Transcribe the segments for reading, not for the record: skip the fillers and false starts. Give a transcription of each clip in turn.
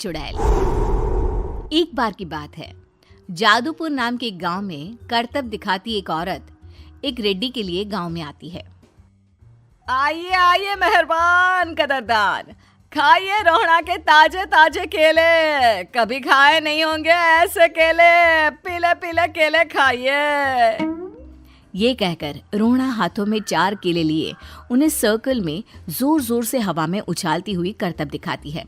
चुड़ैल। एक बार की बात है, जादूपुर नाम के एक गांव में करतब दिखाती एक औरत एक रेड्डी के लिए गांव में आती है। आइए आइए मेहरबान कदरदान, खाइए रोहड़ा के ताजे ताजे केले। कभी खाए नहीं होंगे ऐसे केले। पीले पीले केले खाइए। ये कहकर रोहड़ा हाथों में 4 केले लिए उन्हें सर्कल में जोर जोर से हवा में उछालती हुई करतब दिखाती है,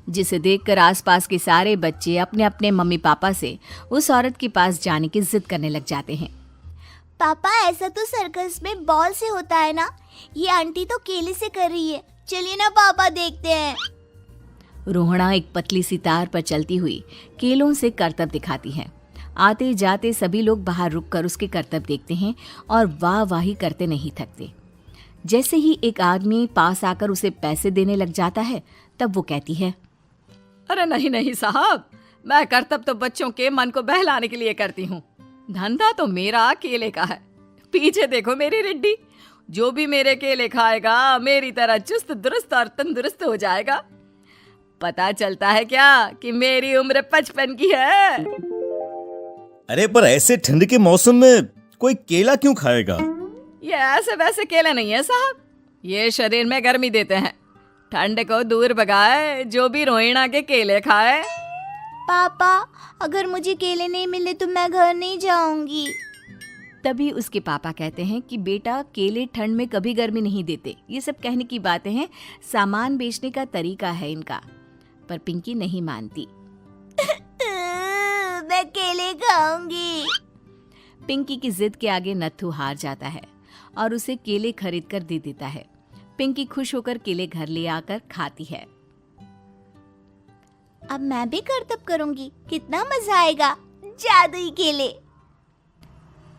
जिसे देखकर आसपास के सारे बच्चे अपने अपने मम्मी पापा से उस औरत के पास जाने की जिद करने लग जाते हैं। पापा, ऐसा तो सर्कस में बॉल से होता है ना, ये आंटी तो केले से कर रही है। चलिए ना पापा, देखते हैं। रोहड़ा एक पतली सी तार पर चलती हुई केलों से करतब दिखाती है। आते जाते सभी लोग बाहर रुककर उसके करतब देखते हैं और वाह वाही करते नहीं थकते। जैसे ही एक आदमी पास आकर उसे पैसे देने लग जाता है, तब वो कहती है, अरे नहीं नहीं साहब, मैं करतब तो बच्चों के मन को बहलाने के लिए करती हूँ। धंधा तो मेरा केले का है। पीछे देखो मेरी रिड्डी, जो भी मेरे केले खाएगा मेरी तरह चुस्त दुरुस्त और तंदुरुस्त हो जाएगा। पता चलता है क्या कि मेरी उम्र 55 की है। अरे पर ऐसे ठंड के मौसम में कोई केला क्यों खाएगा? ये ऐसे वैसे केले नहीं है साहब, ये शरीर में गर्मी देते हैं। ठंड को दूर भगाए जो भी रोहिणा के केले खाए। पापा, अगर मुझे केले नहीं मिले तो मैं घर नहीं जाऊंगी। तभी उसके पापा कहते हैं कि बेटा, केले ठंड में कभी गर्मी नहीं देते। ये सब कहने की बातें हैं, सामान बेचने का तरीका है इनका। पर पिंकी नहीं मानती। मैं केले खाऊंगी। पिंकी की जिद के आगे नत्थू हार जाता है और उसे केले खरीद कर दे देता है। पिंकी खुश होकर केले घर ले आकर खाती है। अब मैं भी करतब करूंगी, कितना मजा आएगा। जादुई केले।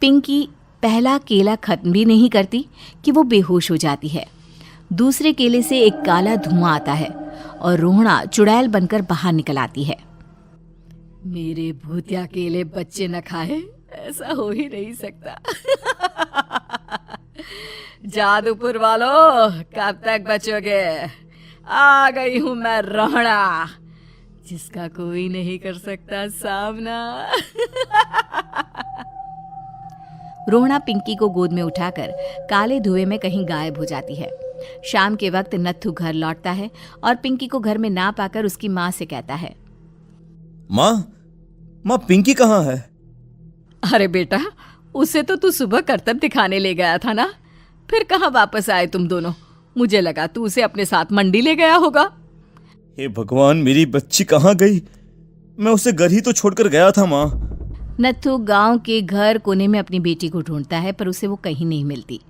पिंकी पहला केला खत्म भी नहीं करती कि वो बेहोश हो जाती है। दूसरे केले से एक काला धुआं आता है और रोहड़ा चुड़ैल बनकर बाहर निकल आती है। मेरे भूतिया केले बच्चे न खाए, ऐसा हो ही नहीं सकता। जादूपुर वालों, कब तक बचोगे? आ गई हूं मैं रोहड़ा, जिसका कोई नहीं कर सकता सामना। रोहड़ा पिंकी को गोद में उठाकर काले धुएं में कहीं गायब हो जाती है। शाम के वक्त नत्थू घर लौटता है और पिंकी को घर में ना पाकर उसकी माँ से कहता है, माँ पिंकी कहाँ है? अरे बेटा, उसे तो तू सुबह करतब दिखाने ले गया था ना, फिर कहाँ वापस आए तुम दोनों? मुझे लगा तू उसे अपने साथ मंडी ले गया होगा। हे भगवान, मेरी बच्ची कहाँ गई? मैं उसे घर ही तो छोड़कर गया था माँ। नत्थू गांव के घर कोने में अपनी बेटी को ढूंढता है, पर उसे वो कहीं नहीं मिलती।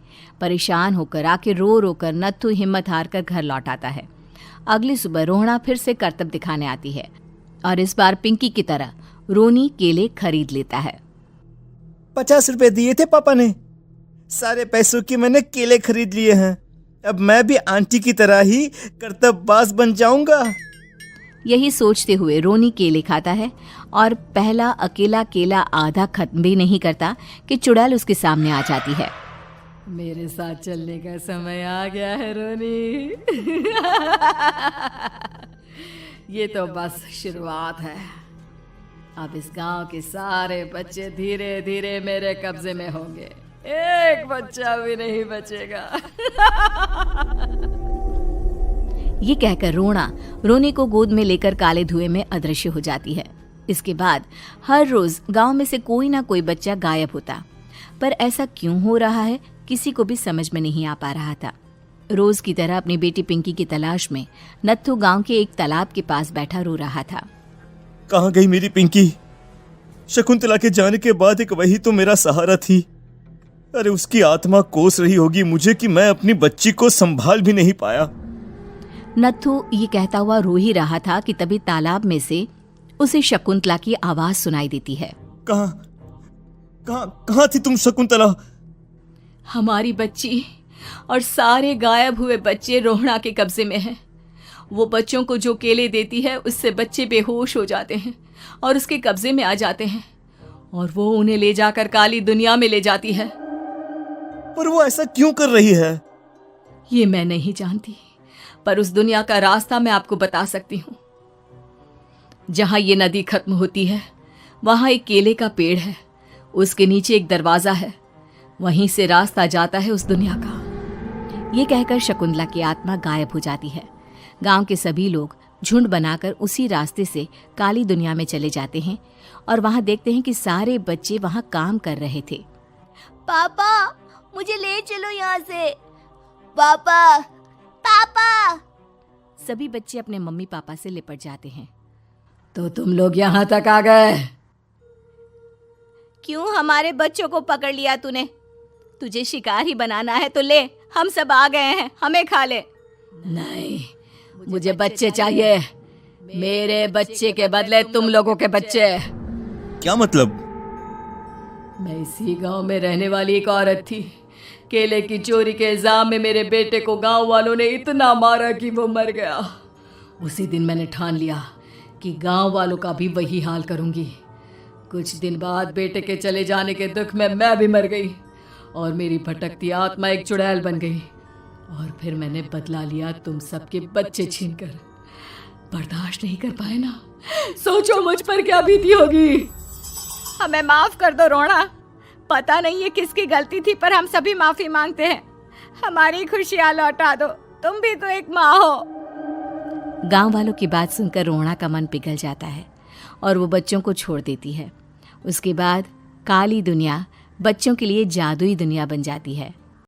परेशान होकर आके रो रो कर नत्थू हिम्मत हार कर घर लौट आता है। अगली सुबह रोहड़ा फिर से करतब दिखाने आती है और इस बार पिंकी की तरह रोनी केले खरीद लेता है। 50 रुपए दिए थे पापा ने, सारे पैसों के मैंने केले खरीद लिए हैं। अब मैं भी आंटी की तरह ही करतबबाज बन जाऊंगा। यही सोचते हुए रोनी केले खाता है और पहला अकेला केला आधा खत्म भी नहीं करता कि चुड़ैल उसके सामने आ जाती है। मेरे साथ चलने का समय आ गया है रोनी। ये तो बस शुरुआत है। अब इस गांव के सारे बच्चे धीरे धीरे मेरे कब्जे में होंगे, एक बच्चा भी नहीं बचेगा। ये कहकर रोना रोनी को गोद में लेकर काले धुएं में अदृश्य हो जाती है। इसके बाद हर रोज गांव में से कोई ना कोई बच्चा गायब होता, पर ऐसा क्यों हो रहा है किसी को भी समझ में नहीं आ पा रहा था। रोज की तरह अपनी बेटी पिंकी की तलाश में नत्थू गांव के एक तालाब के पास बैठा रो रहा था। कहाँ गई मेरी पिंकी? शकुंतला के जाने के बाद एक वही तो मेरा सहारा थी। अरे उसकी आत्मा कोस रही होगी मुझे कि मैं अपनी बच्ची को संभाल भी नहीं पाया। नत्थू ये कहता हुआ रो ही रहा था कि तभी तालाब में से उसे शकुंतला की आवाज सुनाई देती है। कहाँ थी तुम शकुंतला? हमारी बच्ची और सारे गायब हुए बच्चे रोहड़ा के कब्जे में हैं। वो बच्चों को जो केले देती है उससे बच्चे बेहोश हो जाते हैं और उसके कब्जे में आ जाते हैं और वो उन्हें ले जाकर काली दुनिया में ले जाती है। पर वो ऐसा क्यों कर रही है? ये मैं नहीं जानती, पर उस दुनिया का रास्ता मैं आपको बता सकती हूँ। जहां ये नदी खत्म होती है वहां एक केले का पेड़ है, उसके नीचे एक दरवाजा है, वहीं से रास्ता जाता है उस दुनिया का। ये कहकर शकुंतला की आत्मा गायब हो जाती है। गांव के सभी लोग झुंड बनाकर उसी रास्ते से काली दुनिया में चले जाते हैं और वहां देखते हैं कि सारे बच्चे वहां काम कर रहे थे। पापा मुझे ले चलो यहाँ से। पापा पापा। सभी बच्चे अपने मम्मी पापा से लिपट जाते हैं। तो तुम लोग यहाँ तक आ गए? क्यों हमारे बच्चों को पकड़ लिया तूने? तुझे शिकार ही बनाना है तो ले, हम सब आ गए हैं, हमें खा ले। नहीं, मुझे बच्चे चाहिए, मेरे बच्चे के बदले तुम लोगों के बच्चे। क्या मतलब? मैं इसी गांव में रहने वाली एक औरत थी। केले की चोरी के इल्जाम में मेरे बेटे को गांव वालों ने इतना मारा कि वो मर गया। उसी दिन मैंने ठान लिया कि गांव वालों का भी वही हाल करूंगी। कुछ दिन बाद बेटे के चले जाने के दुख में मैं भी मर गई और मेरी भटकती आत्मा एक चुड़ैल बन गई। और फिर मैंने बदला लिया तुम सबके बच्चे छीनकर। बर्दाश्त नहीं कर पाए ना, सोचो मुझ पर क्या बीती होगी। हमें माफ कर दो रोना, पता नहीं ये किसकी गलती थी पर हम सभी माफी मांगते हैं। हमारी खुशियां लौटा दो, तुम भी तो एक माँ हो। गांव वालों की बात सुनकर रोना का मन पिघल जाता है और वो बच्चों को छोड़ देती है। उसके बाद काली दुनिया बच्चों के लिए जादुई दुनिया बन जाती है।